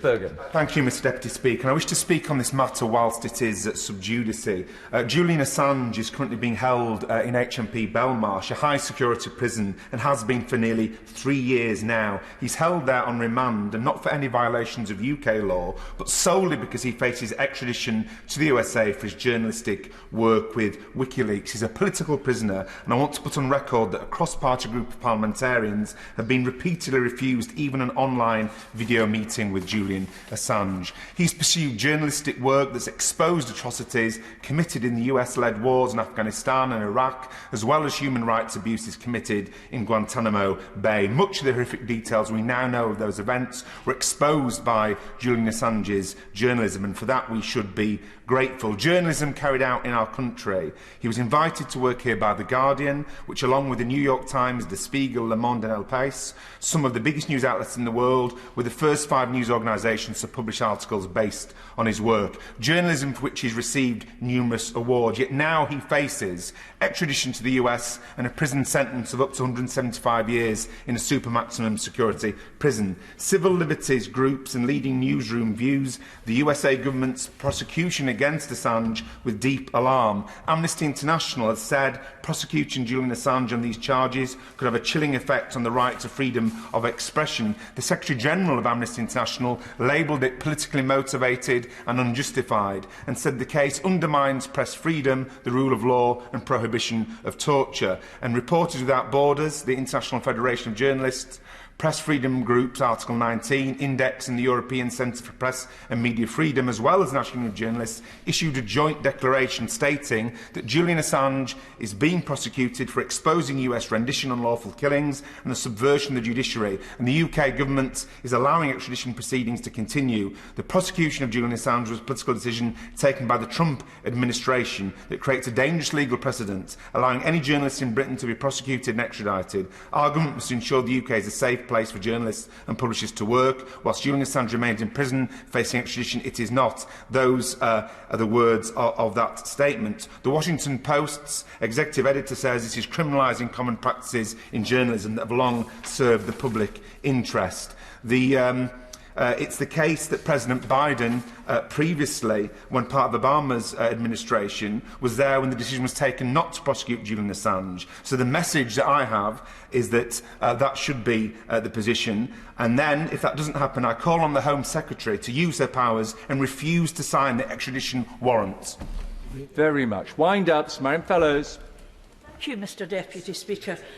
Burgon. Thank you, Mr Deputy Speaker. And I wish to speak on this matter whilst it is sub judice. Julian Assange is currently being held in HMP Belmarsh, a high-security prison, and has been for nearly 3 years now. He's held there on remand, and not for any violations of UK law, but solely because he faces extradition to the USA for his journalistic work with WikiLeaks. He's a political prisoner, and I want to put on record that a cross-party group of parliamentarians have been repeatedly refused even an online video meeting with Julian Assange. He's pursued journalistic work that's exposed atrocities committed in the US-led wars in Afghanistan and Iraq, as well as human rights abuses committed in Guantanamo Bay. Much of the horrific details we now know of those events were exposed by Julian Assange's journalism, and for that we should be grateful. Journalism carried out in our country. He was invited to work here by The Guardian, which, along with the New York Times, The Spiegel, Le Monde and El País, some of the biggest news outlets in the world, were the first 5 news organisations to publish articles based on his work. Journalism for which he's received numerous awards. Yet now he faces extradition to the US and a prison sentence of up to 175 years in a super maximum security prison. Civil liberties groups and leading newsroom views the USA government's prosecution against Assange with deep alarm. Amnesty International has said prosecuting Julian Assange on these charges could have a chilling effect on the right to freedom of expression. The Secretary-General of Amnesty International labelled it politically motivated and unjustified, and said the case undermines press freedom, the rule of law and prohibition of torture. And Reporters Without Borders, the International Federation of Journalists, Press Freedom Group's Article 19, Index and the European Centre for Press and Media Freedom, as well as the National Union of Journalists, issued a joint declaration stating that Julian Assange is being prosecuted for exposing US rendition on lawful killings and the subversion of the judiciary, and the UK government is allowing extradition proceedings to continue. The prosecution of Julian Assange was a political decision taken by the Trump administration that creates a dangerous legal precedent, allowing any journalist in Britain to be prosecuted and extradited. Our government must ensure the UK is a safe place for journalists and publishers to work. Whilst Julian Assange remains in prison facing extradition, it is not. Those are the words of that statement. The Washington Post's executive editor says this is criminalising common practices in journalism that have long served the public interest. It's the case that President Biden previously, when part of Obama's administration, was there when the decision was taken not to prosecute Julian Assange. So the message that I have is that that should be the position. And then, if that doesn't happen, I call on the Home Secretary to use her powers and refuse to sign the extradition warrants. Very much. Wind up, Mariam Fellows. Thank you, Mr Deputy Speaker.